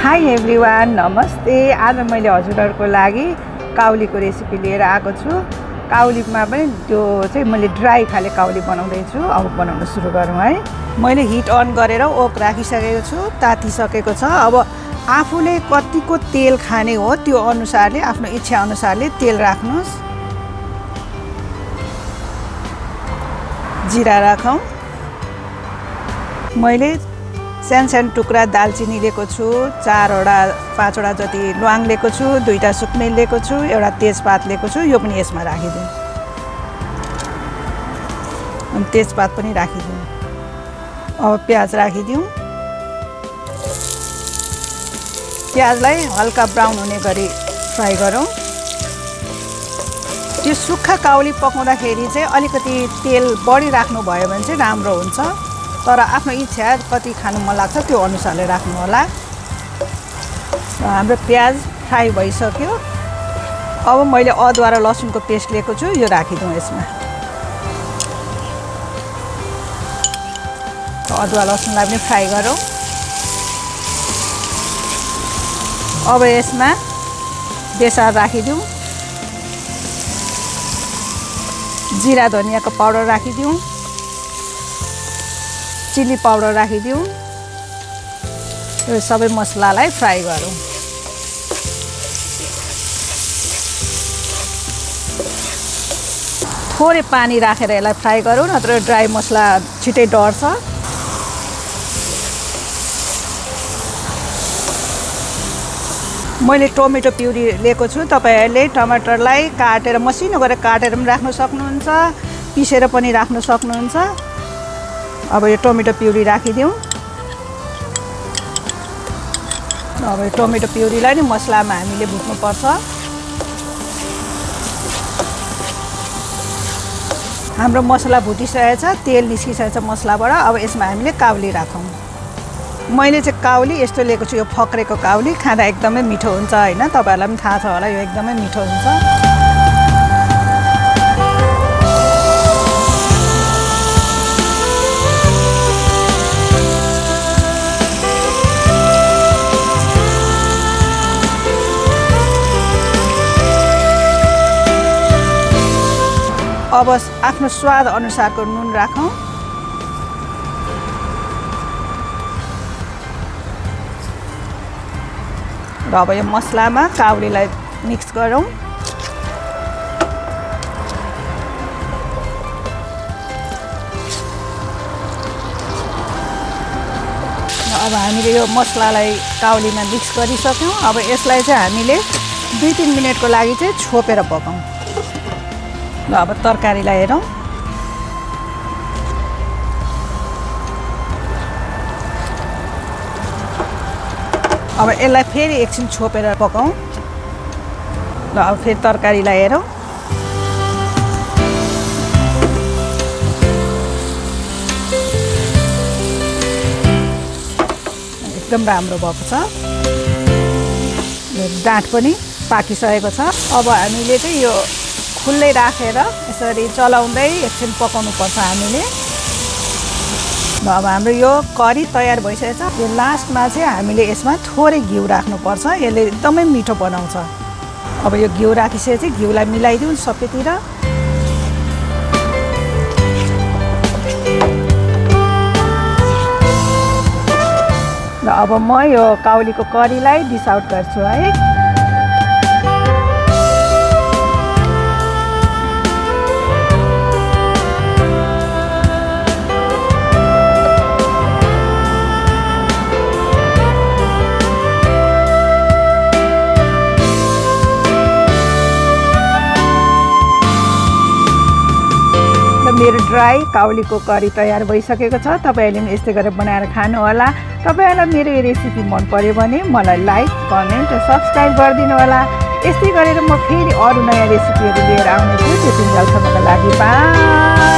High everyone, नमस्ते। आज मैले हजुरहरूको लागि काउलीको रेसिपी लिएर आएको छु। काउलीमा पनि त्यो चाहिँ मैले ड्राई खाले काउली बनाउँदैछु। अब बनाउन सुरु गरौँ है। मैले हिट अन गरेर ओक राखिसकेको छु, तातिसकेको छ। अब आफूले कतिको तेल खाने हो त्यो अनुसारले, आफ्नो इच्छा अनुसारले तेल राख्नुहोस्। जिरा राखौँ। मैले सानो टुक्रा दालचिनी लिएको छु, 4-5 जति ल्वाङ लिएको छु, 2टा सुक्मेल लिएको छु, एउटा तेजपात लिएको छु। यो पनि यसमा राखिदिउँ। अनि तेजपात पनि राखिदिउँ। अब प्याज राखिदिउँ। प्याजलाई हल्का ब्राउन हुने गरी फ्राई गरौँ। त्यो सुक्खा काउली पकाउँदाखेरि चाहिँ अलिकति तेल बढी राख्नुभयो भने चाहिँ राम्रो हुन्छ, तर आफ्नो इच्छा कति खानु मन लाग्छ त्यो अनुसारले राख्नु होला। हाम्रो प्याज फ्राई भइसक्यो। अब मैले अदुवा र लसुनको पेस्ट लिएको छु, यो राखिदिउँ यसमा। अदुवा लसुनलाई पनि फ्राई गरौँ। अब यसमा बेसार राखिदिउँ। जिरा धनियाको पाउडर राखिदिउँ। चिली पाउडर राखिदिउँ। यो सबै मसलालाई फ्राई गरौँ। थोरै पानी राखेर यसलाई फ्राई गरौँ, नत्र ड्राई मसला छिटै डढ्छ। मैले टोमेटो प्युरी लिएको छु। तपाईहरूले टमाटरलाई काटेर मसिनो गरेर काटेर पनि राख्न सक्नुहुन्छ, पिसेर पनि राख्न सक्नुहुन्छ। अब यो टोमेटो प्युरी राखिदिउँ। अब यो टोमेटो प्युरीलाई नि मसलामा हामीले भुट्नुपर्छ। हाम्रो मसला भुटिसकेको छ, तेल निस्किसकेको छ मसलाबाट। अब यसमा हामीले काउली राखौँ। मैले चाहिँ काउली यस्तो लिएको छु, यो फक्रेको काउली खाँदा एकदमै मिठो हुन्छ होइन। तपाईँहरूलाई पनि थाहा छ होला, यो एकदमै मिठो हुन्छ। अब आफ्नो स्वाद अनुसारको नुन राखौँ। र अब यो मसलामा काउलीलाई मिक्स गरौँ। अब हामीले यो मसलालाई काउलीमा मिक्स गरिसक्यौँ। अब यसलाई चाहिँ हामीले 2-3 मिनटको लागि चाहिँ छोपेर पकाउँ। ल अब तरकारीलाई हेरौँ। अब यसलाई फेरि एकछिन छोपेर पकाउँ। ल अब फेरि तरकारीलाई हेरौँ। एकदम राम्रो भएको छ। डाँठ पनि पाकिसकेको छ। अब हामीले चाहिँ यो खुल्लै राखेर यसरी चलाउँदै एकछिन पकाउनु पर्छ हामीले। अब हाम्रो यो करी तयार भइसकेको छ। यो लास्टमा चाहिँ हामीले यसमा थोरै घिउ राख्नुपर्छ, यसले एकदमै मिठो बनाउँछ। अब यो घिउ राखिसकेपछि घिउलाई मिलाइदिउँ सबैतिर। ल अब म यो काउलीको करीलाई डिस आउट गर्छु है। मेरो ड्राई काउलीको करी तयार भइसकेको छ। तपाईँहरूले पनि यस्तै गरेर बनाएर खानु होला। तपाईँहरूलाई मेरो यो रेसिपी मन पर्यो भने मलाई लाइक, कमेन्ट र सब्सक्राइब गरिदिनु होला। यस्तै गरेर म फेरि अरू नयाँ रेसिपीहरू लिएर आउनेछु। त्यो दिनसम्मको लागि बाई।